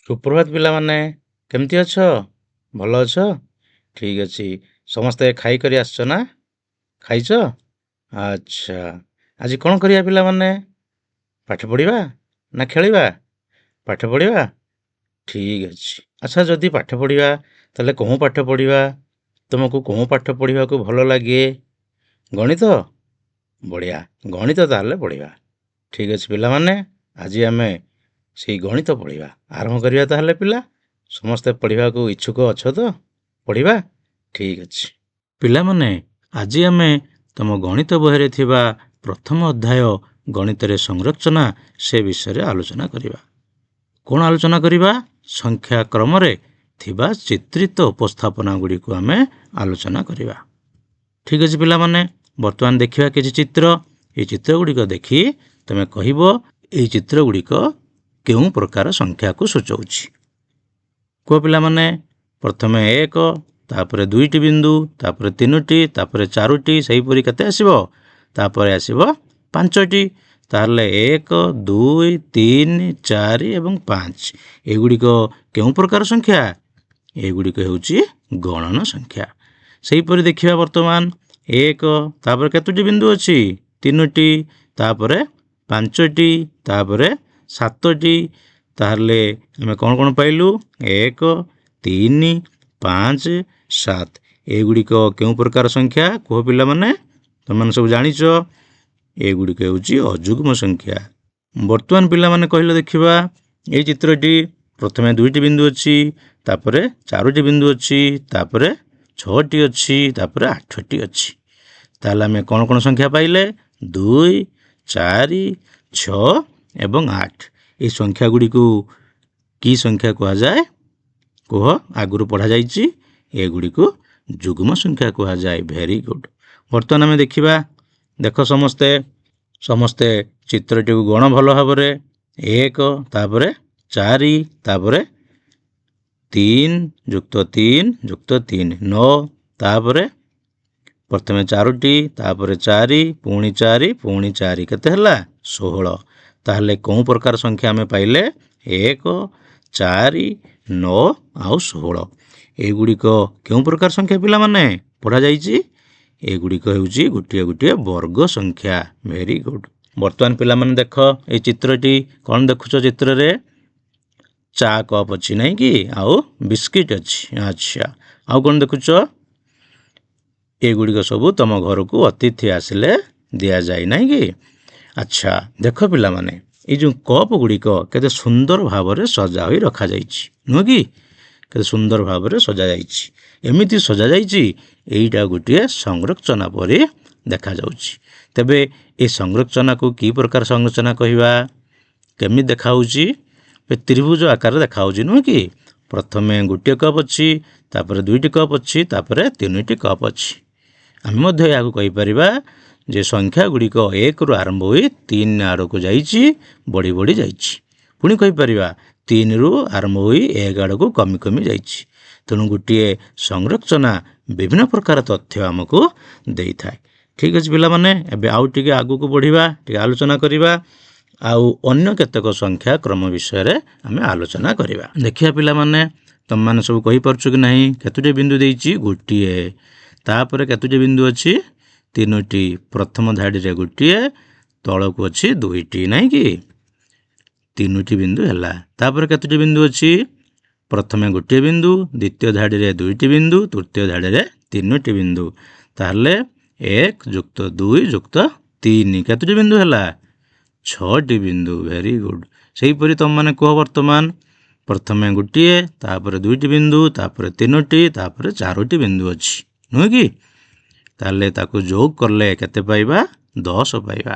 ସୁପ୍ରଭାତ ପିଲାମାନେ, କେମିତି ଅଛ? ଭଲ ଅଛ? ଠିକ୍ ଅଛି। ସମସ୍ତେ ଖାଇକରି ଆସିଛ ନା? ଖାଇଛ? ଆଚ୍ଛା। ଆଜି କ'ଣ କରିବା ପିଲାମାନେ? ପାଠ ପଢ଼ିବା ନା ଖେଳିବା? ପାଠ ପଢ଼ିବା? ଠିକ୍ ଅଛି। ଆଚ୍ଛା, ଯଦି ପାଠ ପଢ଼ିବା ତାହେଲେ କେଉଁ ପାଠ ପଢ଼ିବା? ତୁମକୁ କେଉଁ ପାଠ ପଢ଼ିବାକୁ ଭଲ ଲାଗେ? ଗଣିତ? ବଢ଼ିଆ। ଗଣିତ ତାହେଲେ ପଢ଼ିବା। ଠିକ୍ ଅଛି ପିଲାମାନେ, ଆଜି ଆମେ ସେଇ ଗଣିତ ପଢ଼ିବା। ଆରମ୍ଭ କରିବା ତାହେଲେ ପିଲା। ସମସ୍ତେ ପଢ଼ିବାକୁ ଇଚ୍ଛୁକ ଅଛ ତ? ପଢ଼ିବା? ଠିକ୍ ଅଛି। ପିଲାମାନେ, ଆଜି ଆମେ ତମ ଗଣିତ ବହିରେ ଥିବା ପ୍ରଥମ ଅଧ୍ୟାୟ ଗଣିତରେ ସଂରଚନା ସେ ବିଷୟରେ ଆଲୋଚନା କରିବା। କ'ଣ ଆଲୋଚନା କରିବା? ସଂଖ୍ୟା କ୍ରମରେ ଥିବା ଚିତ୍ରିତ ଉପସ୍ଥାପନା ଗୁଡ଼ିକୁ ଆମେ ଆଲୋଚନା କରିବା। ଠିକ୍ ଅଛି ପିଲାମାନେ, ବର୍ତ୍ତମାନ ଦେଖିବା କିଛି ଚିତ୍ର। এই ଚିତ୍ର ଗୁଡ଼ିକ ଦେଖି ତୁମେ କହିବ ଏହି ଚିତ୍ର ଗୁଡ଼ିକ କେଉଁ ପ୍ରକାର ସଂଖ୍ୟାକୁ ସୂଚାଉଛି। କୁହ ପିଲାମାନେ। ପ୍ରଥମେ 1, ତାପରେ 2ଟି ବିନ୍ଦୁ, ତାପରେ 3ଟି, ତାପରେ 4ଟି, ସେହିପରି କେତେ ଆସିବ? ତାପରେ ଆସିବ 5ଟି। ତାହେଲେ 1, 2, 3, 4 ଏବଂ 5 ଏଗୁଡ଼ିକ କେଉଁ ପ୍ରକାର ସଂଖ୍ୟା? ଏଗୁଡ଼ିକ ହେଉଛି ଗଣନ ସଂଖ୍ୟା। ସେହିପରି ଦେଖିବା ବର୍ତ୍ତମାନ 1, ତାପରେ କେତୋଟି ବିନ୍ଦୁ ଅଛି? 3ଟି, ତାପରେ 5ଟି, ତାପରେ 7ଟି। ତାହେଲେ ଆମେ କ'ଣ କ'ଣ ପାଇଲୁ? 1, 3, 5, 7 ଏଗୁଡ଼ିକ କେଉଁ ପ୍ରକାର ସଂଖ୍ୟା? କୁହ ପିଲାମାନେ। ତୁମମାନେ ସବୁ ଜାଣିଛ ଏଗୁଡ଼ିକ ହେଉଛି ଅଯୁଗ୍ମ ସଂଖ୍ୟା। ବର୍ତ୍ତମାନ ପିଲାମାନେ କହିଲେ ଦେଖିବା এই ଚିତ୍ରଟି। ପ୍ରଥମେ 2ଟି ବିନ୍ଦୁ ଅଛି, ତାପରେ 4ଟି ବିନ୍ଦୁ ଅଛି, ତାପରେ 6ଟି ଅଛି, ତାପରେ 8ଟି ଅଛି। ତାହେଲେ ଆମେ କ'ଣ କ'ଣ ସଂଖ୍ୟା ପାଇଲେ? 2, 4, 6 ଏବଂ 8। এই ସଂଖ୍ୟା ଗୁଡ଼ିକୁ କି ସଂଖ୍ୟା କୁହାଯାଏ? କୁହ। ଆଗରୁ ପଢ଼ାଯାଇଛି ଏଗୁଡ଼ିକୁ ଯୁଗ୍ମ ସଂଖ୍ୟା କୁହାଯାଏ। Very good. ବର୍ତ୍ତମାନ ଆମେ ଦେଖିବା। ଦେଖ ସମସ୍ତେ ଚିତ୍ରଟିକୁ ଗଣ ଭଲ ଭାବରେ। 1, ତାପରେ 4, ତାପରେ 3 ଯୁକ୍ତ 3 ଯୁକ୍ତ 3 9, ତାପରେ ପ୍ରଥମେ 4ଟି, ତାପରେ 4, ପୁଣି 4, ପୁଣି 4 କେତେ ହେଲା? 16। ତାହେଲେ କେଉଁ ପ୍ରକାର ସଂଖ୍ୟା ଆମେ ପାଇଲେ? 1, 4, 9 ଆଉ 16। ଏଗୁଡ଼ିକ କେଉଁ ପ୍ରକାର ସଂଖ୍ୟା ପିଲାମାନେ? ପଢ଼ାଯାଇଛି ଏଗୁଡ଼ିକ ହେଉଛି ଗୋଟିଏ ଗୋଟିଏ ବର୍ଗ ସଂଖ୍ୟା। Very good. ବର୍ତ୍ତମାନ ପିଲାମାନେ ଦେଖ এই ଚିତ୍ରଟି। କ'ଣ ଦେଖୁଛ ଚିତ୍ରରେ? ଚା କପ୍ ଅଛି ନାଇଁ କି? ଆଉ ବିସ୍କିଟ୍ ଅଛି। ଆଚ୍ଛା, ଆଉ କ'ଣ ଦେଖୁଛ? ଏଗୁଡ଼ିକ ସବୁ ତମ ଘରକୁ ଅତିଥି ଆସିଲେ ଦିଆଯାଏ ନାହିଁ କି? ଆଚ୍ଛା, ଦେଖ ପିଲାମାନେ, ଏଇ ଯେଉଁ କପ୍ ଗୁଡ଼ିକ କେତେ ସୁନ୍ଦର ଭାବରେ ସଜା ହୋଇ ରଖାଯାଇଛି, ନୁହଁ କି? କେତେ ସୁନ୍ଦର ଭାବରେ ସଜାଯାଇଛି। ଏମିତି ସଜାଯାଇଛି ଏଇଟା ଗୋଟିଏ ସଂରଚନା ପରି ଦେଖାଯାଉଛି। ତେବେ ଏ ସଂରଚନାକୁ କି ପ୍ରକାର ସଂରଚନା କହିବା? କେମିତି ଦେଖାହେଉଛି? ତ୍ରିଭୁଜ ଆକାରରେ ଦେଖାହେଉଛି, ନୁହଁ କି? ପ୍ରଥମେ ଗୋଟିଏ କପ୍ ଅଛି, ତାପରେ 2ଟି କପ୍ ଅଛି, ତାପରେ 3ଟି କପ୍ ଅଛି। ଆମେ ମଧ୍ୟ ଏହାକୁ କହିପାରିବା ଯେ ସଂଖ୍ୟା ଗୁଡ଼ିକ 1ରୁ ଆରମ୍ଭ ହୋଇ 3 ଆଡ଼କୁ ଯାଇଛି, ବଢ଼ି ବଢ଼ି ଯାଇଛି। ପୁଣି କହିପାରିବା 3ରୁ ଆରମ୍ଭ ହୋଇ 1 ଆଡ଼କୁ କମି କମି ଯାଇଛି। ତେଣୁ ଗୋଟିଏ ସଂରଚନା ବିଭିନ୍ନ ପ୍ରକାର ତଥ୍ୟ ଆମକୁ ଦେଇଥାଏ। ଠିକ୍ ଅଛି ପିଲାମାନେ, ଏବେ ଆଉ ଟିକେ ଆଗକୁ ବଢ଼ିବା, ଟିକେ ଆଲୋଚନା କରିବା। ଆଉ ଅନ୍ୟ କେତେକ ସଂଖ୍ୟା କ୍ରମ ବିଷୟରେ ଆମେ ଆଲୋଚନା କରିବା। ଦେଖିବା ପିଲାମାନେ, ତମମାନେ ସବୁ କହିପାରୁଛ କି ନାହିଁ? କେତୋଟି ବିନ୍ଦୁ ଦେଇଛି? ଗୋଟିଏ। ତାପରେ କେତୋଟି ବିନ୍ଦୁ ଅଛି? 3ଟି। ପ୍ରଥମ ଧାଡ଼ିରେ ଗୋଟିଏ, ତଳକୁ ଅଛି 2ଟି, ନାଇଁ କି? 3ଟି ବିନ୍ଦୁ ହେଲା। ତାପରେ କେତୋଟି ବିନ୍ଦୁ ଅଛି? ପ୍ରଥମେ ଗୋଟିଏ ବିନ୍ଦୁ, ଦ୍ୱିତୀୟ ଧାଡ଼ିରେ 2ଟି ବିନ୍ଦୁ, ତୃତୀୟ ଧାଡ଼ିରେ 3ଟି ବିନ୍ଦୁ। ତାହେଲେ 1 ଯୁକ୍ତ 2 ଯୁକ୍ତ 3 କେତୋଟି ବିନ୍ଦୁ ହେଲା? 6ଟି ବିନ୍ଦୁ। Very good. ସେହିପରି ତମମାନେ କୁହ ବର୍ତ୍ତମାନ। ପ୍ରଥମେ ଗୋଟିଏ, ତାପରେ 2ଟି ବିନ୍ଦୁ, ତାପରେ 3ଟି, ତାପରେ 4ଟି ବିନ୍ଦୁ ଅଛି, ନୁହେଁ କି? ତାହେଲେ ତାକୁ ଯୋଗ କଲେ କେତେ ପାଇବା? 10 ପାଇବା।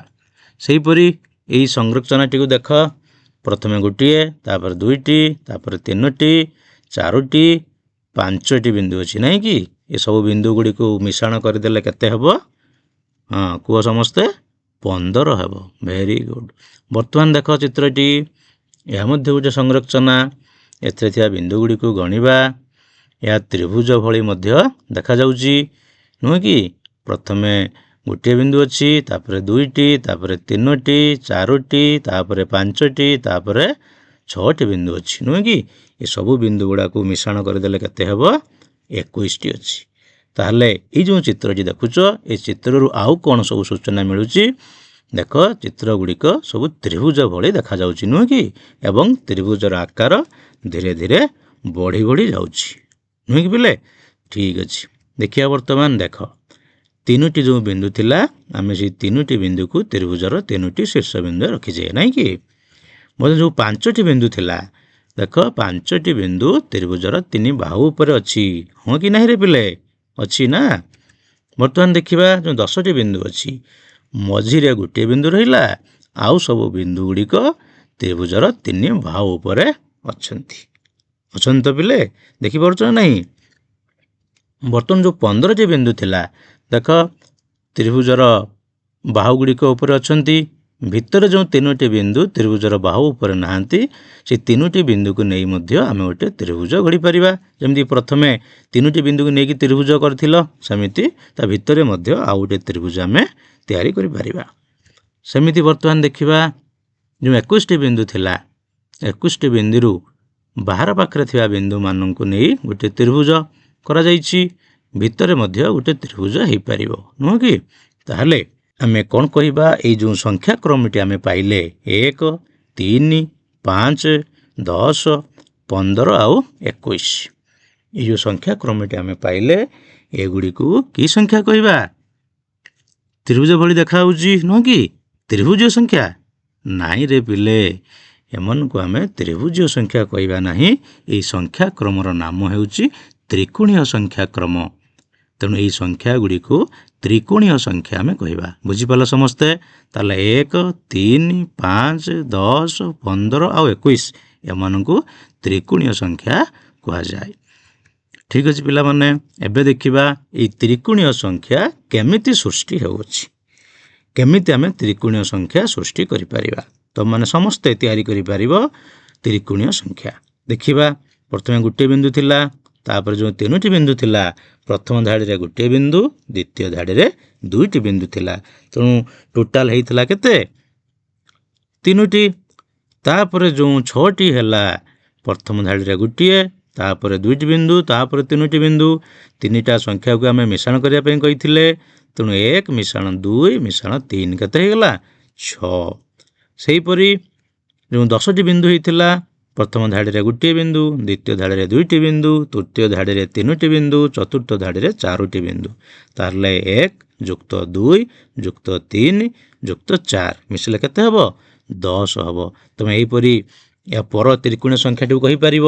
ସେହିପରି ଏହି ସଂରଚନାଟିକୁ ଦେଖ। ପ୍ରଥମେ ଗୋଟିଏ, ତାପରେ 2ଟି, ତାପରେ 3ଟି, 4ଟି, 5ଟି ବିନ୍ଦୁ ଅଛି, ନାଇଁ କି? ଏସବୁ ବିନ୍ଦୁ ଗୁଡ଼ିକୁ ମିଶ୍ରଣ କରିଦେଲେ କେତେ ହେବ? ହଁ, କୁହ ସମସ୍ତେ। 15 ହେବ। Very good. ବର୍ତ୍ତମାନ ଦେଖ ଚିତ୍ରଟି। ଏହା ମଧ୍ୟ ଗୋଟେ ସଂରଚନା। ଏଥିରେ ଥିବା ବିନ୍ଦୁ ଗୁଡ଼ିକୁ ଗଣିବା। ଏହା ତ୍ରିଭୁଜ ଭଳି ମଧ୍ୟ ଦେଖାଯାଉଛି, ନୁହେଁ କି? ପ୍ରଥମେ ଗୋଟିଏ ବିନ୍ଦୁ ଅଛି, ତାପରେ 2ଟି, ତାପରେ 3ଟି, 4ଟି, ତାପରେ 5ଟି, ତାପରେ 6ଟି ବିନ୍ଦୁ ଅଛି ନୁହେଁ କି? ଏସବୁ ବିନ୍ଦୁ ଗୁଡ଼ାକୁ ମିଶ୍ରଣ କରିଦେଲେ କେତେ ହେବ? 21ଟି ଅଛି। ତାହେଲେ ଏଇ ଯେଉଁ ଚିତ୍ରଟି ଦେଖୁଛ, ଏ ଚିତ୍ରରୁ ଆଉ କ'ଣ ସବୁ ସୂଚନା ମିଳୁଛି? ଦେଖ, ଚିତ୍ର ଗୁଡ଼ିକ ସବୁ ତ୍ରିଭୁଜ ଭଳି ଦେଖାଯାଉଛି ନୁହେଁ କି? ଏବଂ ତ୍ରିଭୁଜର ଆକାର ଧୀରେ ଧୀରେ ବଢ଼ି ବଢ଼ି ଯାଉଛି ନୁହେଁ କି ପିଲେ? ଠିକ୍ ଅଛି, ଦେଖିବା ବର୍ତ୍ତମାନ ଦେଖ, 3ଟି ଯେଉଁ ବିନ୍ଦୁ ଥିଲା, ଆମେ ସେଇ 3ଟି ବିନ୍ଦୁକୁ ତ୍ରିଭୁଜର 3ଟି ଶୀର୍ଷ ବିନ୍ଦୁ ରଖିଛେ ନାଇଁ କି? ମଧ୍ୟ ଯେଉଁ 5ଟି ବିନ୍ଦୁ ଥିଲା, ଦେଖ 5ଟି ବିନ୍ଦୁ ତ୍ରିଭୁଜର 3 ବାହୁ ଉପରେ ଅଛି। ହଁ କି ନାହିଁ ରେ ପିଲେ? ଅଛି ନା? ବର୍ତ୍ତମାନ ଦେଖିବା ଯେଉଁ 10ଟି ବିନ୍ଦୁ ଅଛି, ମଝିରେ ଗୋଟିଏ ବିନ୍ଦୁ ରହିଲା, ଆଉ ସବୁ ବିନ୍ଦୁ ଗୁଡ଼ିକ ତ୍ରିଭୁଜର 3 ବାହୁ ଉପରେ ଅଛନ୍ତି ତ ପିଲେ? ଦେଖିପାରୁଛ ନା ନାହିଁ? ବର୍ତ୍ତମାନ ଯେଉଁ 15ଟି ବିନ୍ଦୁ ଥିଲା, ଦେଖ ତ୍ରିଭୁଜର ବାହୁ ଗୁଡ଼ିକ ଉପରେ ଅଛନ୍ତି। ଭିତରେ ଯେଉଁ 3ଟି ବିନ୍ଦୁ ତ୍ରିଭୁଜର ବାହୁ ଉପରେ ନାହାନ୍ତି, ସେ 3ଟି ବିନ୍ଦୁକୁ ନେଇ ମଧ୍ୟ ଆମେ ଗୋଟେ ତ୍ରିଭୁଜ ଗଢ଼ିପାରିବା। ଯେମିତି ପ୍ରଥମେ 3ଟି ବିନ୍ଦୁକୁ ନେଇକି ତ୍ରିଭୁଜ କରିଥିଲ, ସେମିତି ତା ଭିତରେ ମଧ୍ୟ ଆଉ ଗୋଟେ ତ୍ରିଭୁଜ ଆମେ ତିଆରି କରିପାରିବା। ସେମିତି ବର୍ତ୍ତମାନ ଦେଖିବା, ଯେଉଁ 21ଟି ବିନ୍ଦୁ ଥିଲା, 21ଟି ବିନ୍ଦୁରୁ ବାହାର ପାଖରେ ଥିବା ବିନ୍ଦୁମାନଙ୍କୁ ନେଇ ଗୋଟେ ତ୍ରିଭୁଜ କରାଯାଇଛି। ଭିତରେ ମଧ୍ୟ ଗୋଟେ ତ୍ରିଭୁଜ ହେଇପାରିବ ନୁହଁ କି? ତାହେଲେ ଆମେ କ'ଣ କହିବା? ଏଇ ଯେଉଁ ସଂଖ୍ୟା କ୍ରମଟି ଆମେ ପାଇଲେ 1, 3, 5, 10, 15 ଆଉ 21, ଏଇ ଯେଉଁ ସଂଖ୍ୟା କ୍ରମଟି ଆମେ ପାଇଲେ, ଏଗୁଡ଼ିକୁ କି ସଂଖ୍ୟା କହିବା? ତ୍ରିଭୁଜ ଭଳି ଦେଖାଯାଉଛି ନୁହଁ କି? ତ୍ରିଭୁଜୀୟ ସଂଖ୍ୟା? ନାଇଁ ରେ ପିଲେ, ଏମାନଙ୍କୁ ଆମେ ତ୍ରିଭୁଜୀୟ ସଂଖ୍ୟା କହିବା ନାହିଁ। ଏହି ସଂଖ୍ୟା କ୍ରମର ନାମ ହେଉଛି ତ୍ରିକୋଣୀୟ ସଂଖ୍ୟା କ୍ରମ। ତେଣୁ ଏହି ସଂଖ୍ୟା ଗୁଡ଼ିକୁ ତ୍ରିକୋଣୀୟ ସଂଖ୍ୟା ଆମେ କହିବା। ବୁଝିପାରିଲ ସମସ୍ତେ? ତାହେଲେ 1, 3, 5, 10, 15 ଆଉ 21 ଏମାନଙ୍କୁ ତ୍ରିକୋଣୀୟ ସଂଖ୍ୟା କୁହାଯାଏ। ଠିକ୍ ଅଛି ପିଲାମାନେ, ଏବେ ଦେଖିବା ଏଇ ତ୍ରିକୋଣୀୟ ସଂଖ୍ୟା କେମିତି ସୃଷ୍ଟି ହେଉଅଛି। କେମିତି ଆମେ ତ୍ରିକୋଣୀୟ ସଂଖ୍ୟା ସୃଷ୍ଟି କରିପାରିବା? ତୁମମାନେ ସମସ୍ତେ ତିଆରି କରିପାରିବ ତ୍ରିକୋଣୀୟ ସଂଖ୍ୟା। ଦେଖିବା, ପ୍ରଥମେ ଗୋଟିଏ ବିନ୍ଦୁ ଥିଲା, ତାପରେ ଯେଉଁ 3ଟି ବିନ୍ଦୁ ଥିଲା, ପ୍ରଥମ ଧାଡ଼ିରେ ଗୋଟିଏ ବିନ୍ଦୁ, ଦ୍ୱିତୀୟ ଧାଡ଼ିରେ 2ଟି ବିନ୍ଦୁ ଥିଲା। ତେଣୁ ଟୋଟାଲ ହେଇଥିଲା କେତେ? 3ଟି। ତାପରେ ଯେଉଁ 6ଟି ହେଲା, ପ୍ରଥମ ଧାଡ଼ିରେ ଗୋଟିଏ, ତାପରେ 2ଟି ବିନ୍ଦୁ, ତାପରେ 3ଟି ବିନ୍ଦୁ। 3ଟା ସଂଖ୍ୟାକୁ ଆମେ ମିଶ୍ରଣ କରିବା ପାଇଁ କହିଥିଲେ। ତେଣୁ 1 ମିଶାଣ 2 ମିଶାଣ 3 କେତେ ହେଇଗଲା? 6। ସେହିପରି ଯେଉଁ 10ଟି ବିନ୍ଦୁ ହେଇଥିଲା, ପ୍ରଥମ ଧାଡ଼ିରେ ଗୋଟିଏ ବିନ୍ଦୁ, ଦ୍ୱିତୀୟ ଧାଡ଼ିରେ 2ଟି ବିନ୍ଦୁ, ତୃତୀୟ ଧାଡ଼ିରେ 3ଟି ବିନ୍ଦୁ, ଚତୁର୍ଥ ଧାଡ଼ିରେ 4ଟି ବିନ୍ଦୁ। ତାହେଲେ 1 ଯୁକ୍ତ 2 ଯୁକ୍ତ 3 ଯୁକ୍ତ 4 ମିଶିଲେ କେତେ ହେବ? 10 ହେବ। ତୁମେ ଏହିପରି ଏହା ପର ତ୍ରିକୋଣୀୟ ସଂଖ୍ୟାଟିକୁ କହିପାରିବ।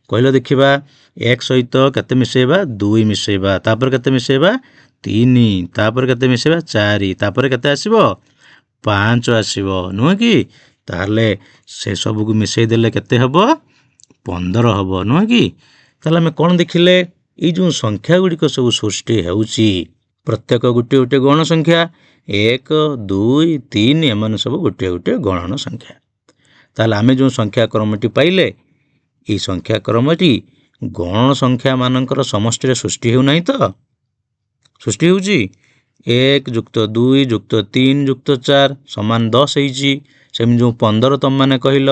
କହିଲ ଦେଖିବା, 1 ସହିତ କେତେ ମିଶାଇବା? 2 ମିଶାଇବା। ତାପରେ କେତେ ମିଶାଇବା? 3। ତାପରେ କେତେ ମିଶାଇବା? 4। ତାପରେ କେତେ ଆସିବ? 5 ଆସିବ ନୁହେଁ କି? ତାହେଲେ ସେସବୁକୁ ମିଶାଇ ଦେଲେ କେତେ ହେବ? 15 ହେବ ନୁହେଁ କି? ତାହେଲେ ଆମେ କ'ଣ ଦେଖିଲେ? ଏଇ ଯେଉଁ ସଂଖ୍ୟା ଗୁଡ଼ିକ ସବୁ ସୃଷ୍ଟି ହେଉଛି, ପ୍ରତ୍ୟେକ ଗୋଟିଏ ଗୋଟିଏ ଗୌଣ ସଂଖ୍ୟା। 1, 2, 3 ଏମାନେ ସବୁ ଗୋଟିଏ ଗୋଟିଏ ଗଣନ ସଂଖ୍ୟା। ତାହେଲେ ଆମେ ଯେଉଁ ସଂଖ୍ୟା କ୍ରମଟି ପାଇଲେ, ଏଇ ସଂଖ୍ୟା କ୍ରମଟି ଗୌଣ ସଂଖ୍ୟାମାନଙ୍କର ସମଷ୍ଟିରେ ସୃଷ୍ଟି ହେଉନାହିଁ ତ? ସୃଷ୍ଟି ହେଉଛି। 1 ଯୁକ୍ତ 2 ଯୁକ୍ତ 3 ଯୁକ୍ତ 4 ସମାନ 10 ହେଇଛି। ସେମିତି ଯେଉଁ 15 ତୁମମାନେ କହିଲ,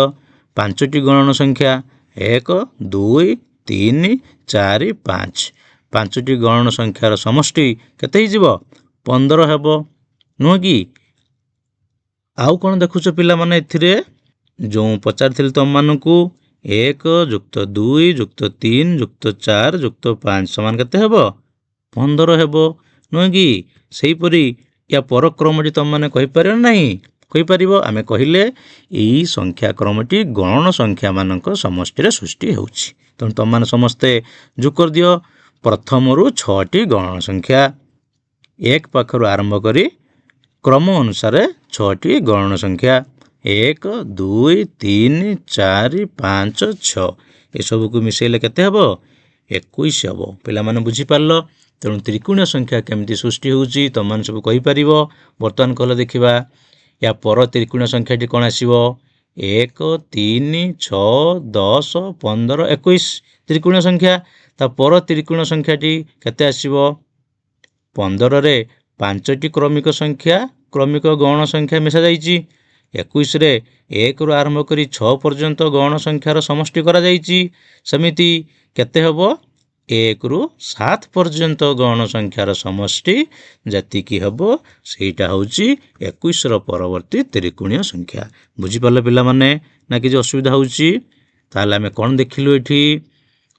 5ଟି ଗଣନ ସଂଖ୍ୟା, 1, 2, 3, 4, 5। 5ଟି ଗଣନ ସଂଖ୍ୟାର ସମଷ୍ଟି କେତେ ହେଇଯିବ? 15 ହେବ ନୁହଁ କି? ଆଉ କ'ଣ ଦେଖୁଛ ପିଲାମାନେ? ଏଥିରେ ଯେଉଁ ପଚାରିଥିଲି ତୁମମାନଙ୍କୁ, 1 ଯୁକ୍ତ 2 ଯୁକ୍ତ 3 ଯୁକ୍ତ 4 ଯୁକ୍ତ 5 ସମାନ କେତେ ହେବ? 15 ହେବ ନୁହେଁ କି? ସେହିପରି ୟା ପରକ୍ରମଟି ତୁମମାନେ କହିପାରିବ ନାହିଁ? କହିପାରିବ। ଆମେ କହିଲେ ଏଇ ସଂଖ୍ୟା କ୍ରମଟି ଗଣନ ସଂଖ୍ୟାମାନଙ୍କ ସମଷ୍ଟିରେ ସୃଷ୍ଟି ହେଉଛି। ତେଣୁ ତୁମମାନେ ସମସ୍ତେ ଯୋଗ କରିଦିଅ। ପ୍ରଥମରୁ 6ଟି ଗଣନ ସଂଖ୍ୟା, 1 ପାଖରୁ ଆରମ୍ଭ କରି କ୍ରମ ଅନୁସାରେ 6ଟି ଗଣନ ସଂଖ୍ୟା, 1, 2, 3, 4, 5, 6 ଏସବୁକୁ ମିଶାଇଲେ କେତେ ହେବ? 21 ହେବ। ପିଲାମାନେ ବୁଝିପାରିଲ? ତେଣୁ ତ୍ରିକୋଣୀୟ ସଂଖ୍ୟା କେମିତି ସୃଷ୍ଟି ହେଉଛି ତୁମମାନେ ସବୁ କହିପାରିବ। ବର୍ତ୍ତମାନ କହିଲ ଦେଖିବା, ୟା ପର ତ୍ରିକୋଣୀୟ ସଂଖ୍ୟାଟି କ'ଣ ଆସିବ? 1, 3, 6, 10, 15, 21 ତ୍ରିକୋଣୀୟ ସଂଖ୍ୟା। ତା ପର ତ୍ରିକୋଣୀୟ ସଂଖ୍ୟାଟି କେତେ ଆସିବ? 15ରେ 5ଟି କ୍ରମିକ ସଂଖ୍ୟା, କ୍ରମିକ ଗୌଣ ସଂଖ୍ୟା ମିଶାଯାଇଛି। 21ରେ 1ରୁ ଆରମ୍ଭ କରି 6 ପର୍ଯ୍ୟନ୍ତ ଗୌଣ ସଂଖ୍ୟାର ସମଷ୍ଟି କରାଯାଇଛି। ସେମିତି କେତେ ହେବ? 1ରୁ 7 ପର୍ଯ୍ୟନ୍ତ ଗୌଣ ସଂଖ୍ୟାର ସମଷ୍ଟି ଯେତିକି ହେବ ସେଇଟା ହେଉଛି 21ର ପରବର୍ତ୍ତୀ ତ୍ରିକୋଣୀୟ ସଂଖ୍ୟା। ବୁଝିପାରିଲେ ପିଲାମାନେ? ନା କିଛି ଅସୁବିଧା ହେଉଛି? ତାହେଲେ ଆମେ କ'ଣ ଦେଖିଲୁ ଏଠି?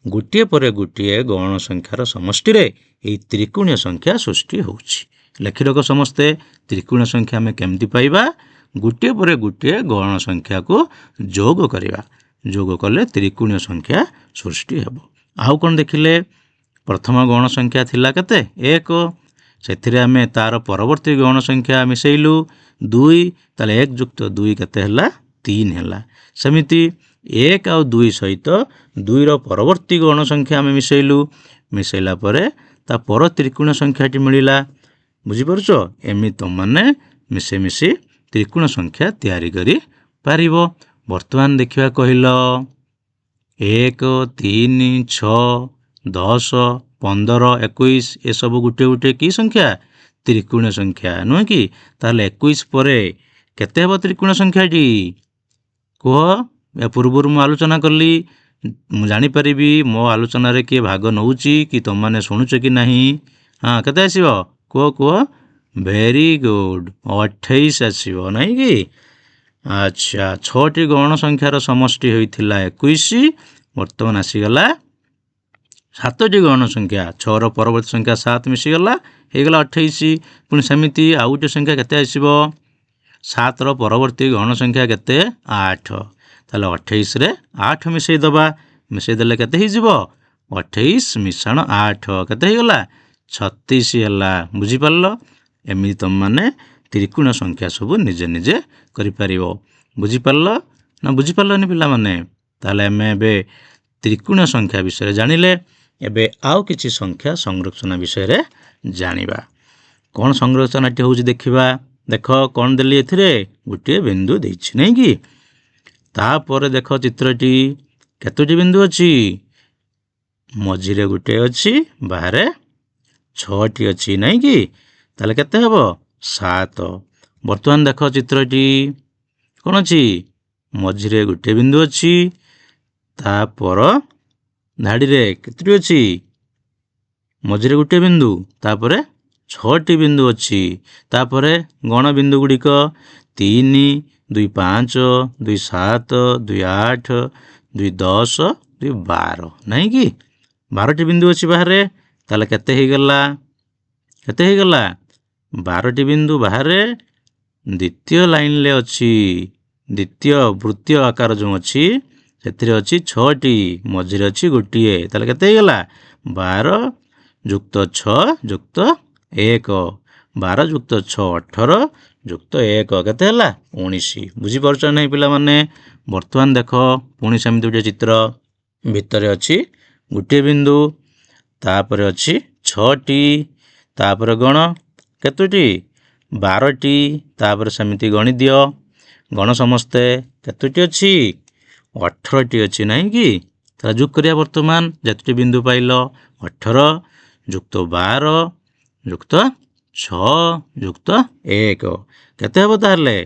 ଗୋଟିଏ ପରେ ଗୋଟିଏ ଗୌଣ ସଂଖ୍ୟାର ସମଷ୍ଟିରେ ଏହି ତ୍ରିକୋଣୀୟ ସଂଖ୍ୟା ସୃଷ୍ଟି ହେଉଛି। ଲେଖି ରଖ ସମସ୍ତେ, ତ୍ରିକୋଣୀୟ ସଂଖ୍ୟା ଆମେ କେମିତି ପାଇବା? ଗୋଟିଏ ପରେ ଗୋଟିଏ ଗୌଣ ସଂଖ୍ୟାକୁ ଯୋଗ କରିବା। ଯୋଗ କଲେ ତ୍ରିକୋଣୀୟ ସଂଖ୍ୟା ସୃଷ୍ଟି ହେବ। ଆଉ କ'ଣ ଦେଖିଲେ? ପ୍ରଥମ ଗୌଣ ସଂଖ୍ୟା ଥିଲା କେତେ? 1। ସେଥିରେ ଆମେ ତାର ପରବର୍ତ୍ତୀ ଗୌଣ ସଂଖ୍ୟା ମିଶାଇଲୁ 2। ତାହେଲେ 1 ଯୁକ୍ତ 2 କେତେ ହେଲା? 3 ହେଲା। ସେମିତି 1 ଆଉ 2 ସହିତ 2ର ପରବର୍ତ୍ତୀ ଗୌଣ ସଂଖ୍ୟା ଆମେ ମିଶାଇଲୁ। ମିଶାଇଲା ପରେ ତା ପର ତ୍ରିକୋଣୀୟ ସଂଖ୍ୟାଟି ମିଳିଲା। ବୁଝିପାରୁଛ? ଏମିତି ତୁମମାନେ ମିଶେଇ ମିଶି ତ୍ରିକୋଣ ସଂଖ୍ୟା ତିଆରି କରିପାରିବ। ବର୍ତ୍ତମାନ ଦେଖିବା କହିଲ। 1, 3, 6, 10, 15, 21 ଏସବୁ ଗୋଟିଏ ଗୋଟିଏ କି ସଂଖ୍ୟା? ତ୍ରିକୋଣୀୟ ସଂଖ୍ୟା, ନୁହେଁ କି? ତାହେଲେ 21 ପରେ କେତେ ହେବ ତ୍ରିକୋଣୀୟ ସଂଖ୍ୟାଟି? କୁହ। ଏ ପୂର୍ବରୁ ମୁଁ ଆଲୋଚନା କଲି, ମୁଁ ଜାଣିପାରିବି ମୋ ଆଲୋଚନାରେ କିଏ ଭାଗ ନେଉଛି କି ତୁମମାନେ ଶୁଣୁଛ କି ନାହିଁ। ହଁ, କେତେ ଆସିବ? କୁହ କୁହ। ଭେରି ଗୁଡ୍, 28 ଆସିବ, ନାହିଁ କି? ଆଚ୍ଛା, 6ଟି ଗୌଣ ସଂଖ୍ୟାର ସମଷ୍ଟି ହୋଇଥିଲା 21। ବର୍ତ୍ତମାନ ଆସିଗଲା 7ଟି ଗୌଣ ସଂଖ୍ୟା। 6ର ପରବର୍ତ୍ତୀ ସଂଖ୍ୟା 7 ମିଶିଗଲା, ହେଇଗଲା 28। ପୁଣି ସେମିତି ଆଉ ଗୋଟେ ସଂଖ୍ୟା କେତେ ଆସିବ? 7ର ପରବର୍ତ୍ତୀ ଗୌଣ ସଂଖ୍ୟା କେତେ? 8। ତାହେଲେ 28ରେ 8 ମିଶାଇ ଦେବା। ମିଶାଇ ଦେଲେ କେତେ ହେଇଯିବ? 28 ମିଶାଣ 8 କେତେ ହେଇଗଲା? 36 ହେଲା। ବୁଝିପାରିଲ? ଏମିତି ତୁମମାନେ ତ୍ରିକୋଣ ସଂଖ୍ୟା ସବୁ ନିଜେ ନିଜେ କରିପାରିବ। ବୁଝିପାରିଲ ନା ବୁଝିପାରିଲନି ପିଲାମାନେ? ତାହେଲେ ଆମେ ଏବେ ତ୍ରିକୋଣ ସଂଖ୍ୟା ବିଷୟରେ ଜାଣିଲେ। ଏବେ ଆଉ କିଛି ସଂଖ୍ୟା ସଂରଚନା ବିଷୟରେ ଜାଣିବା। କ'ଣ ସଂରଚନାଟି ହେଉଛି ଦେଖିବା। ଦେଖ କ'ଣ ଦେଲି ଏଥିରେ? ଗୋଟିଏ ବିନ୍ଦୁ ଦେଇଛି, ନାଇଁ କି? ତାପରେ ଦେଖ ଚିତ୍ରଟି, କେତୋଟି ବିନ୍ଦୁ ଅଛି? ମଝିରେ ଗୋଟିଏ ଅଛି, ବାହାରେ 6ଟି ଅଛି, ନାଇଁ କି? ତାହେଲେ କେତେ ହେବ? 7। ବର୍ତ୍ତମାନ ଦେଖ ଚିତ୍ରଟି, କ'ଣ ଅଛି? ମଝିରେ ଗୋଟିଏ ବିନ୍ଦୁ ଅଛି, ତାପର ଧାଡ଼ିରେ କେତୋଟି ଅଛି? ମଝିରେ ଗୋଟିଏ ବିନ୍ଦୁ, ତାପରେ 6ଟି ବିନ୍ଦୁ ଅଛି। ତାପରେ ଗଣ ବିନ୍ଦୁ ଗୁଡ଼ିକ 3, 2, 5, 2, 7, 2, 8, 2, 10, 2, 12, ନାହିଁ କି? 12ଟି ବିନ୍ଦୁ ଅଛି ବାହାରେ। ତାହେଲେ କେତେ ହେଇଗଲା? କେତେ ହେଇଗଲା? 12ଟି ବିନ୍ଦୁ ବାହାରେ ଦ୍ୱିତୀୟ ଲାଇନରେ ଅଛି। ଦ୍ୱିତୀୟ ବୃତ୍ତୀୟ ଆକାର ଯେଉଁ ଅଛି ସେଥିରେ ଅଛି 6ଟି, ମଝିରେ ଅଛି ଗୋଟିଏ। ତାହେଲେ କେତେ ହେଇଗଲା? 12 ଯୁକ୍ତ 6 ଯୁକ୍ତ 1। 12 ଯୁକ୍ତ 6 18 ଯୁକ୍ତ 1 କେତେ ହେଲା? 19। ବୁଝିପାରୁଛ ନାହିଁ ପିଲାମାନେ? ବର୍ତ୍ତମାନ ଦେଖ ପୁଣି ସେମିତି ଗୋଟିଏ ଚିତ୍ର। ଭିତରେ ଅଛି ଗୋଟିଏ ବିନ୍ଦୁ, ତାପରେ ଅଛି 6ଟି, ତାପରେ ଗଣ କେତୋଟି? 12ଟି। ତାପରେ ସେମିତି ଗଣି ଦିଅ। ଗଣ ସମସ୍ତେ କେତୋଟି ଅଛି? 18ଟି ଅଛି, ନାହିଁ କି? ତାହେଲେ ଯୋଗ କରିବା। ବର୍ତ୍ତମାନ ଯେତୋଟି ବିନ୍ଦୁ ପାଇଲ, 18 ଯୁକ୍ତ 12 ଯୁକ୍ତ 6 ଯୁକ୍ତ 1 କେତେ ହେବ? ତାହେଲେ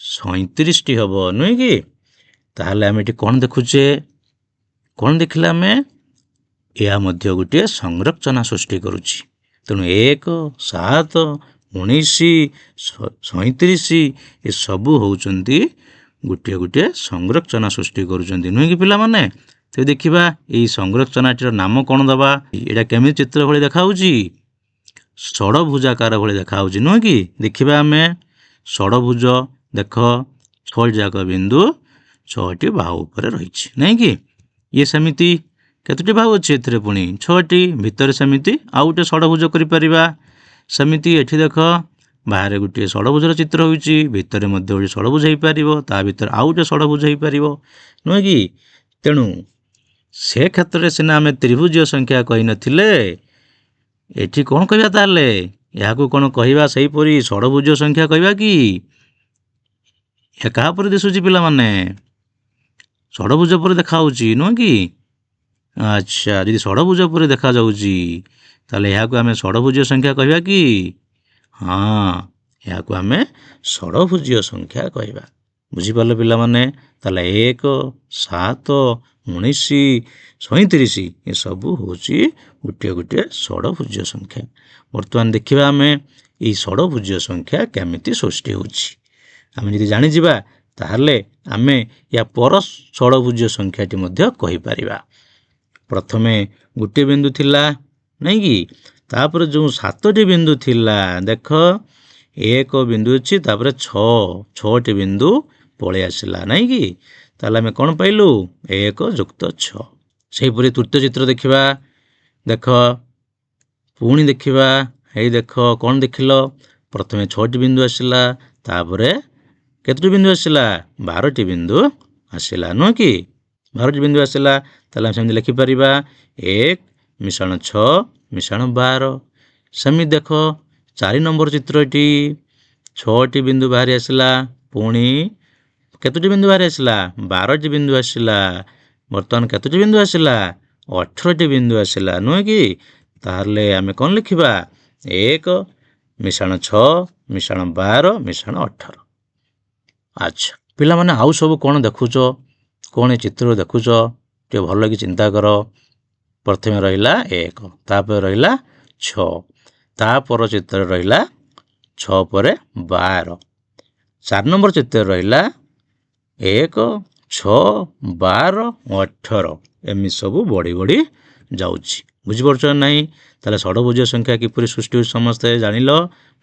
37ଟି ହେବ, ନୁହେଁ କି? ତାହେଲେ ଆମେ ଏଠି କ'ଣ ଦେଖୁଛେ? କ'ଣ ଦେଖିଲେ ଆମେ? ଏହା ମଧ୍ୟ ଗୋଟିଏ ସଂରଚନା ସୃଷ୍ଟି କରୁଛି। ତେଣୁ 1, 7, 19, 37 ଏସବୁ ହେଉଛନ୍ତି ଗୋଟିଏ ଗୋଟିଏ ସଂରଚନା ସୃଷ୍ଟି କରୁଛନ୍ତି, ନୁହେଁ କି ପିଲାମାନେ? ତେବେ ଦେଖିବା ଏଇ ସଂରଚନାଟିର ନାମ କ'ଣ ଦେବା? ଏଇଟା କେମିତି ଚିତ୍ର ଭଳି ଦେଖାହେଉଛି? ଷଡ଼ଭୁଜାକାର ଭଳି ଦେଖାହେଉଛି, ନୁହେଁ କି? ଦେଖିବା ଆମେ ଷଡ଼ଭୁଜ। ଦେଖ 6ଟି ଯାକ ବିନ୍ଦୁ 6ଟି ବାହୁ ଉପରେ ରହିଛି, ନାହିଁ କି? ଇଏ ସେମିତି କେତୋଟି ବାହୁ ଅଛି ଏଥିରେ? ପୁଣି 6ଟି। ଭିତରେ ସେମିତି ଆଉ ଗୋଟେ ଷଡ଼ଭୁଜ କରିପାରିବା। ସେମିତି ଏଠି ଦେଖ ବାହାରେ ଗୋଟିଏ ଷଡ଼ଭୁଜର ଚିତ୍ର ହେଉଛି, ଭିତରେ ମଧ୍ୟ ଗୋଟେ ଷଡ଼ଭୁଜ ହେଇପାରିବ, ତା ଭିତରେ ଆଉ ଗୋଟେ ଷଡ଼ଭୁଜ ହେଇପାରିବ, ନୁହେଁ କି? ତେଣୁ ସେ କ୍ଷେତ୍ରରେ ସିନା ଆମେ ତ୍ରିଭୁଜୀୟ ସଂଖ୍ୟା କହିନଥିଲେ, ଏଠି କ'ଣ କହିବା? ତାହେଲେ ଏହାକୁ କ'ଣ କହିବା? ସେହିପରି ଷଡ଼ଭୁଜୀୟ ସଂଖ୍ୟା କହିବା କି? ଏହା କାହା ଉପରେ ଦିଶୁଛି ପିଲାମାନେ? ଷଡ଼ଭୁଜ ଉପରେ ଦେଖାହେଉଛି, ନୁହେଁ କି? ଆଚ୍ଛା, ଯଦି ଷଡ଼ଭୁଜ ଉପରେ ଦେଖାଯାଉଛି ତାହେଲେ ଏହାକୁ ଆମେ ଷଡ଼ଭୁଜୀୟ ସଂଖ୍ୟା କହିବା କି? ହଁ, ଏହାକୁ ଆମେ ଷଡ଼ଭୁଜୀୟ ସଂଖ୍ୟା କହିବା। ବୁଝିପାରିଲେ ପିଲାମାନେ? ତାହେଲେ 1, 7, 19, 37 ଏସବୁ ହେଉଛି ଗୋଟିଏ ଗୋଟିଏ ଷଡ଼ଭୁଜୀୟ ସଂଖ୍ୟା। ବର୍ତ୍ତମାନ ଦେଖିବା ଆମେ ଏଇ ଷଡ଼ଭୁଜୀୟ ସଂଖ୍ୟା କେମିତି ସୃଷ୍ଟି ହେଉଛି। ଆମେ ଯଦି ଜାଣିଯିବା ତାହେଲେ ଆମେ ୟା ପର ଷଡ଼ଭୁଜୀୟ ସଂଖ୍ୟାଟି ମଧ୍ୟ କହିପାରିବା। ପ୍ରଥମେ ଗୋଟିଏ ବିନ୍ଦୁ ଥିଲା ନାଇଁ କି? ତାପରେ ଯେଉଁ 7ଟି ବିନ୍ଦୁ ଥିଲା, ଦେଖ 1 ବିନ୍ଦୁ ଅଛି, ତାପରେ 6ଟି ବିନ୍ଦୁ ପଳେଇ ଆସିଲା ନାଇଁ କି? ତାହେଲେ ଆମେ କ'ଣ ପାଇଲୁ? 1 ଯୁକ୍ତ 6। ସେହିପରି ତୃତୀୟ ଚିତ୍ର ଦେଖିବା। ଦେଖ ପୁଣି ଦେଖିବା। ଏଇ ଦେଖ କ'ଣ ଦେଖିଲ? ପ୍ରଥମେ 6ଟି ବିନ୍ଦୁ ଆସିଲା, ତାପରେ କେତୋଟି ବିନ୍ଦୁ ଆସିଲା? 12ଟି ବିନ୍ଦୁ ଆସିଲା ନୁହଁ କି? 12ଟି ବିନ୍ଦୁ ଆସିଲା। ତାହେଲେ ଆମେ ସେମିତି ଲେଖିପାରିବା 1 ମିଶାଣ 6 ମିଶାଣ 12। ସେମିତି ଦେଖ 4 ନମ୍ବର ଚିତ୍ରଟି, 6ଟି ବିନ୍ଦୁ ବାହାରି ଆସିଲା, ପୁଣି କେତୋଟି ବିନ୍ଦୁ ବାହାରି ଆସିଲା? 12ଟି ବିନ୍ଦୁ ଆସିଲା। ବର୍ତ୍ତମାନ କେତୋଟି ବିନ୍ଦୁ ଆସିଲା? 18ଟି ବିନ୍ଦୁ ଆସିଲା ନୁହେଁ କି? ତାହେଲେ ଆମେ କ'ଣ ଲେଖିବା? 1 ମିଶାଣ 6 ମିଶାଣ 12 ମିଶାଣ 18। ଆଚ୍ଛା ପିଲାମାନେ, ଆଉ ସବୁ କ'ଣ ଦେଖୁଛ? କ'ଣ ଏ ଚିତ୍ର ଦେଖୁଛ? ଟିକେ ଭଲ କି ଚିନ୍ତା କର। ପ୍ରଥମେ ରହିଲା 1, ତାପରେ ରହିଲା 6, ତାପର ଚିତ୍ରରେ ରହିଲା 6 ପରେ 12। 4 ନମ୍ବର ଚିତ୍ରରେ ରହିଲା 1, 6, 12, 18। ଏମିତି ସବୁ ବଢ଼ି ବଢ଼ି ଯାଉଛି। ବୁଝିପାରୁଛ ନା ନାହିଁ? ତାହେଲେ ଷଡ଼ଭୁଜୀୟ ସଂଖ୍ୟା କିପରି ସୃଷ୍ଟି ହେଉଛି ସମସ୍ତେ ଜାଣିଲ।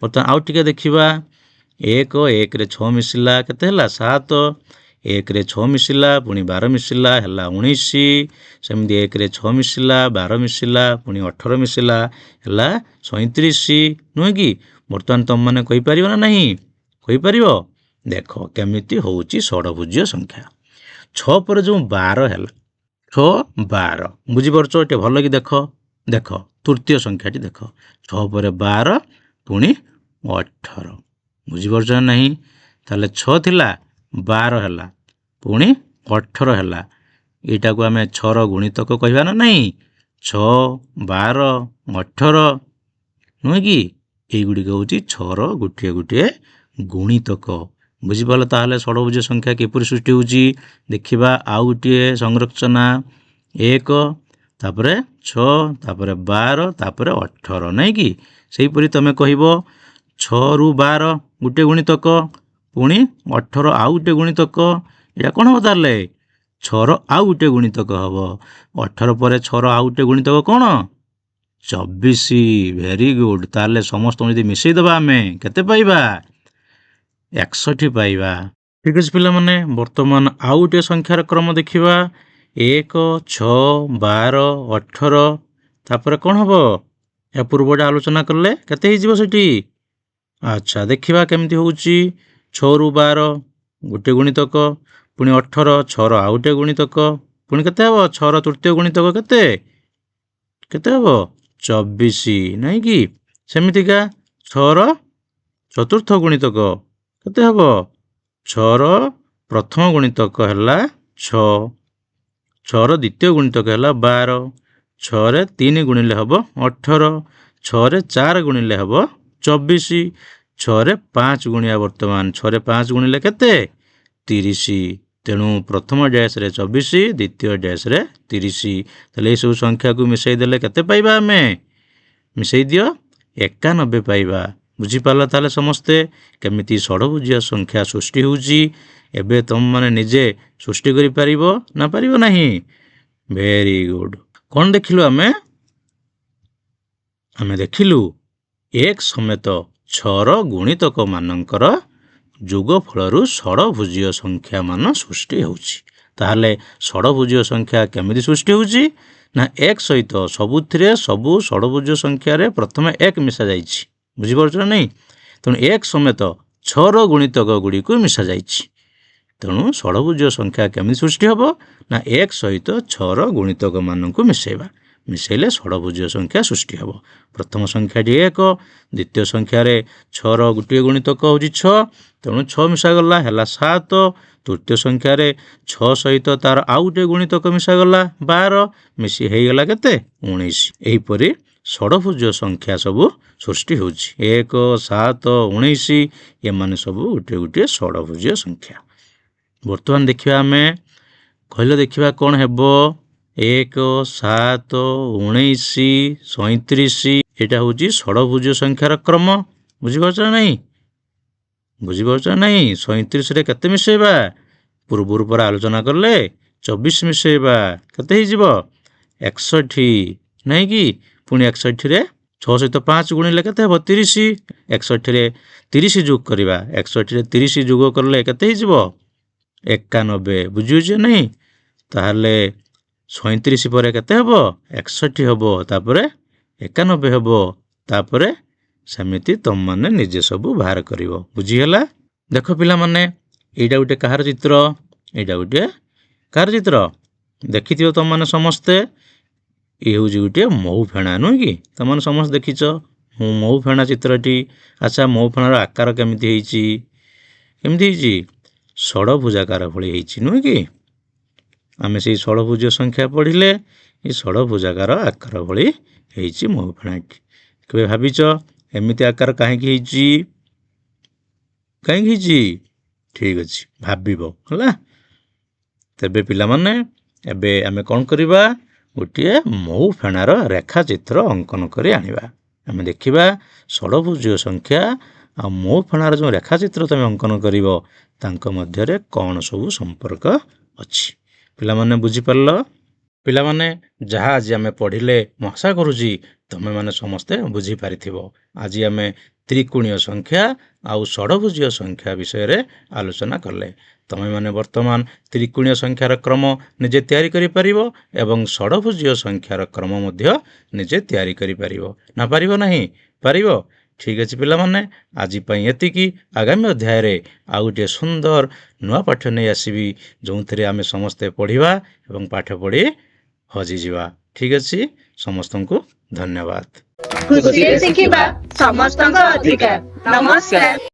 ବର୍ତ୍ତମାନ ଆଉ ଟିକେ ଦେଖିବା। 1ରେ 6 ମିଶିଲା, କେତେ ହେଲା? 7। 1ରେ 6 ମିଶିଲା, ପୁଣି 12 ମିଶିଲା, ହେଲା 19। ସେମିତି 1ରେ 6 ମିଶିଲା, 12 ମିଶିଲା, ପୁଣି 18 ମିଶିଲା, ହେଲା 37 ନୁହେଁ କି? ବର୍ତ୍ତମାନ ତୁମମାନେ କହିପାରିବ ନା ନାହିଁ? କହିପାରିବ? ଦେଖ କେମିତି ହେଉଛି ଷଡ଼ଭୁଜୀୟ ସଂଖ୍ୟା। 6 ପରେ ଯେଉଁ 12 ହେଲା, 6, 12, ବୁଝିପାରୁଛ? ଟିକେ ଭଲ କି ଦେଖ। ଦେଖ ତୃତୀୟ ସଂଖ୍ୟାଟି ଦେଖ, 6 ପରେ 12 ପୁଣି 18। ବୁଝିପାରୁଛ ନା ନାହିଁ? ତାହେଲେ 6 ଥିଲା, 12 ହେଲା, ପୁଣି 18 ହେଲା। ଏଇଟାକୁ ଆମେ 6ର ଗୁଣିତକ କହିବା ନା ନାହିଁ? 6, 12, 18 ନୁହେଁ କି? ଏଇଗୁଡ଼ିକ ହେଉଛି 6ର ଗୋଟିଏ ଗୋଟିଏ ଗୁଣିତକ। ବୁଝିପାରିଲ? ତାହେଲେ ଷଡ଼ଭୁଜୀୟ ସଂଖ୍ୟା କିପରି ସୃଷ୍ଟି ହେଉଛି ଦେଖିବା। ଆଉ ଗୋଟିଏ ସଂରଚନା 1, ତାପରେ 6, ତାପରେ 12, ତାପରେ 18 ନାଇଁ କି? ସେହିପରି ତୁମେ କହିବ 6ରୁ 12 ଗୋଟିଏ ଗୁଣିତକ, ପୁଣି 18 ଆଉ ଗୋଟିଏ ଗୁଣିତକ। ଏଇଟା କ'ଣ ହେବ ତାହେଲେ? 6ର ଆଉ ଗୋଟିଏ ଗୁଣିତକ ହେବ। 18 ପରେ 6ର ଆଉ ଗୋଟିଏ ଗୁଣିତକ କ'ଣ? 24। Very good. ତାହେଲେ ସମସ୍ତଙ୍କୁ ଯଦି ମିଶାଇ ଦେବା ଆମେ କେତେ ପାଇବା? 61 ପାଇବା। ଠିକ୍ ଅଛି ପିଲାମାନେ, ବର୍ତ୍ତମାନ ଆଉ ଗୋଟିଏ ସଂଖ୍ୟାର କ୍ରମ ଦେଖିବା। 1, 6, 12, 18। ତାପରେ କ'ଣ ହେବ? ଏହା ପୂର୍ବଟା ଆଲୋଚନା କଲେ କେତେ ହେଇଯିବ ସେଠି? ଆଚ୍ଛା ଦେଖିବା କେମିତି ହେଉଛି। 6ରୁ 12 ଗୋଟିଏ ଗୁଣିତକ, ପୁଣି 18, 6ର ଆଉ ଗୋଟିଏ ଗୁଣିତକ, ପୁଣି କେତେ ହେବ? 6ର ତୃତୀୟ ଗୁଣିତକ କେତେ? କେତେ ହେବ? 24 ନାଇଁ କି? ସେମିତିକା 6ର ଚତୁର୍ଥ ଗୁଣିତକ କେତେ ହେବ? 6ର ପ୍ରଥମ ଗୁଣିତକ ହେଲା 6, 6ର ଦ୍ୱିତୀୟ ଗୁଣିତକ ହେଲା 12, 6ରେ 3 ଗୁଣିଲେ ହେବ 18, 6ରେ 4 ଗୁଣିଲେ ହେବ 24, 6ରେ 5 ଗୁଣିଆ। ବର୍ତ୍ତମାନ 6ରେ 5 ଗୁଣିଲେ କେତେ? 30। ତେଣୁ ପ୍ରଥମ ଡ୍ୟାସ୍ରେ 24, ଦ୍ୱିତୀୟ ଡ୍ୟାସ୍ରେ 30। ତାହେଲେ ଏଇସବୁ ସଂଖ୍ୟାକୁ ମିଶାଇ ଦେଲେ କେତେ ପାଇବା ଆମେ? ମିଶାଇ ଦିଅ, 91 ପାଇବା। ବୁଝିପାରିଲ ତାହେଲେ ସମସ୍ତେ କେମିତି ଷଡ଼ଭୁଜୀୟ ସଂଖ୍ୟା ସୃଷ୍ଟି ହେଉଛି? ଏବେ ତୁମମାନେ ନିଜେ ସୃଷ୍ଟି କରିପାରିବ ନା ପାରିବ ନାହିଁ? Very good. କ'ଣ ଦେଖିଲୁ ଆମେ? ଆମେ ଦେଖିଲୁ 1 ସମେତ 6ର ଗୁଣିତକ ମାନଙ୍କର ଯୋଗଫଳରୁ ଷଡ଼ଭୁଜୀୟ ସଂଖ୍ୟା ମାନ ସୃଷ୍ଟି ହେଉଛି। ତାହେଲେ ଷଡ଼ଭୁଜୀୟ ସଂଖ୍ୟା କେମିତି ସୃଷ୍ଟି ହେଉଛି? ନା 1 ସହିତ ସବୁଥିରେ ସବୁ ଷଡ଼ଭୁଜୀୟ ସଂଖ୍ୟାରେ ପ୍ରଥମେ 1 ମିଶାଯାଇଛି। ବୁଝିପାରୁଛ ନା ନାହିଁ? ତେଣୁ 1 ସମେତ 6ର ଗୁଣିତକ ଗୁଡ଼ିକୁ ମିଶାଯାଇଛି। ତେଣୁ ଷଡ଼ଭୁଜୀୟ ସଂଖ୍ୟା କେମିତି ସୃଷ୍ଟି ହେବ? ନା 1 ସହିତ 6ର ଗୁଣିତକ ମାନଙ୍କୁ ମିଶାଇବା। ମିଶାଇଲେ ଷଡ଼ଭୁଜୀୟ ସଂଖ୍ୟା ସୃଷ୍ଟି ହେବ। ପ୍ରଥମ ସଂଖ୍ୟାଟି 1, ଦ୍ୱିତୀୟ ସଂଖ୍ୟାରେ 6ର ଗୋଟିଏ ଗୁଣିତକ ହେଉଛି 6, ତେଣୁ 6 ମିଶାଗଲା, ହେଲା 7। ତୃତୀୟ ସଂଖ୍ୟାରେ 6 ସହିତ ତାର ଆଉ ଗୋଟିଏ ଗୁଣିତକ ମିଶାଗଲା 12, ମିଶି ହେଇଗଲା କେତେ? 19। ଏହିପରି ଷଡ଼ଭୁଜ ସଂଖ୍ୟା ସବୁ ସୃଷ୍ଟି ହେଉଛି। 1, 7, 19 ଏମାନେ ସବୁ ଗୋଟିଏ ଗୋଟିଏ ଷଡ଼ଭୁଜ ସଂଖ୍ୟା। ବର୍ତ୍ତମାନ ଦେଖିବା ଆମେ, କହିଲେ ଦେଖିବା କ'ଣ ହେବ। 1, 7, 19, 37 ଏଇଟା ହେଉଛି ଷଡ଼ଭୁଜ ସଂଖ୍ୟାର କ୍ରମ। ବୁଝିପାରୁଛ ନା ନାହିଁ? ବୁଝିପାରୁଛ ନା ନାହିଁ? 37ରେ କେତେ ମିଶାଇବା? ପୂର୍ବରୁ ପରେ ଆଲୋଚନା କଲେ 24 ମିଶାଇବା, କେତେ ହେଇଯିବ? 61, ନାହିଁ କି? ପୁଣି 61ରେ 6 ସହିତ 5 ଗୁଣିଲେ କେତେ ହେବ? 30। 61ରେ 30 ଯୋଗ କରିବା, 61ରେ 30 ଯୋଗ କଲେ କେତେ ହେଇଯିବ? 91। ବୁଝିହେଉଛି ନାହିଁ? ତାହେଲେ 37 ପରେ କେତେ ହେବ? 61 ହେବ, ତାପରେ 91 ହେବ, ତାପରେ ସେମିତି ତମମାନେ ନିଜେ ସବୁ ବାହାର କରିବ। ବୁଝିହେଲା? ଦେଖ ପିଲାମାନେ, ଏଇଟା ଗୋଟେ କାହାର ଚିତ୍ର? ଏଇଟା ଗୋଟେ କାହାର ଚିତ୍ର? ଦେଖିଥିବ ତମମାନେ ସମସ୍ତେ। ଇଏ ହେଉଛି ଗୋଟିଏ ମହୁ ଫେଣା, ନୁହେଁ କି? ତମମାନେ ସମସ୍ତେ ଦେଖିଛ ମହୁ ଫେଣା ଚିତ୍ରଟି। ଆଚ୍ଛା, ମହୁ ଫେଣାର ଆକାର କେମିତି ହେଇଛି? କେମିତି ହେଇଛି? ଷଡ଼ଭୁଜାକାର ଭଳି ହେଇଛି, ନୁହେଁ କି? ଆମେ ସେଇ ଷଡ଼ଭୁଜ ସଂଖ୍ୟା ପଢ଼ିଲେ ଏ ଷଡ଼ଭୁଜାକାର ଆକାର ଭଳି ହେଇଛି ମହୁ ଫେଣାଟି। କେବେ ଭାବିଛ ଏମିତି ଆକାର କାହିଁକି ହେଇଛି? କାହିଁକି ହେଇଛି? ଠିକ୍ ଅଛି, ଭାବିବ ହେଲା। ତେବେ ପିଲାମାନେ, ଏବେ ଆମେ କ'ଣ କରିବା? ଗୋଟିଏ ମହୁ ଫେଣାର ରେଖା ଚିତ୍ର ଅଙ୍କନ କରି ଆଣିବା। ଆମେ ଦେଖିବା ଷଡ଼ଭୁଜ ସଂଖ୍ୟା ଆଉ ମହୁ ଫେଣାର ଯେଉଁ ରେଖା ଚିତ୍ର ତୁମେ ଅଙ୍କନ କରିବ ତାଙ୍କ ମଧ୍ୟରେ କ'ଣ ସବୁ ସମ୍ପର୍କ ଅଛି। ପିଲାମାନେ ବୁଝିପାରିଲ? ପିଲାମାନେ, ଯାହା ଆଜି ଆମେ ପଢ଼ିଲେ ମୁଁ ଆଶା କରୁଛି ତୁମେମାନେ ସମସ୍ତେ ବୁଝିପାରିଥିବ। ଆଜି ଆମେ ତ୍ରିକୋଣୀୟ ସଂଖ୍ୟା ଆଉ ଷଡ଼ଭୁଜୀୟ ସଂଖ୍ୟା ବିଷୟରେ ଆଲୋଚନା କଲେ। ତୁମେମାନେ ବର୍ତ୍ତମାନ ତ୍ରିକୋଣୀୟ ସଂଖ୍ୟାର କ୍ରମ ନିଜେ ତିଆରି କରିପାରିବ ଏବଂ ଷଡ଼ଭୁଜୀୟ ସଂଖ୍ୟାର କ୍ରମ ମଧ୍ୟ ନିଜେ ତିଆରି କରିପାରିବ। ନା ପାରିବ ନାହିଁ? ପାରିବ। ଠିକ୍ ଅଛି ପିଲାମାନେ, ଆଜି ପାଇଁ ଏତିକି। ଆଗାମୀ ଅଧ୍ୟାୟରେ ଆଉ ଗୋଟିଏ ସୁନ୍ଦର ନୂଆ ପାଠ ନେଇ ଆସିବି, ଯେଉଁଥିରେ ଆମେ ସମସ୍ତେ ପଢ଼ିବା ଏବଂ ପାଠ ପଢ଼ି ହଜିଯିବା। ଠିକ୍ ଅଛି, ସମସ୍ତଙ୍କୁ ଧନ୍ୟବାଦ। ଖୁସିରେ ଶିଖିବା ସମସ୍ତଙ୍କ ଅଧିକାର। ନମସ୍କାର।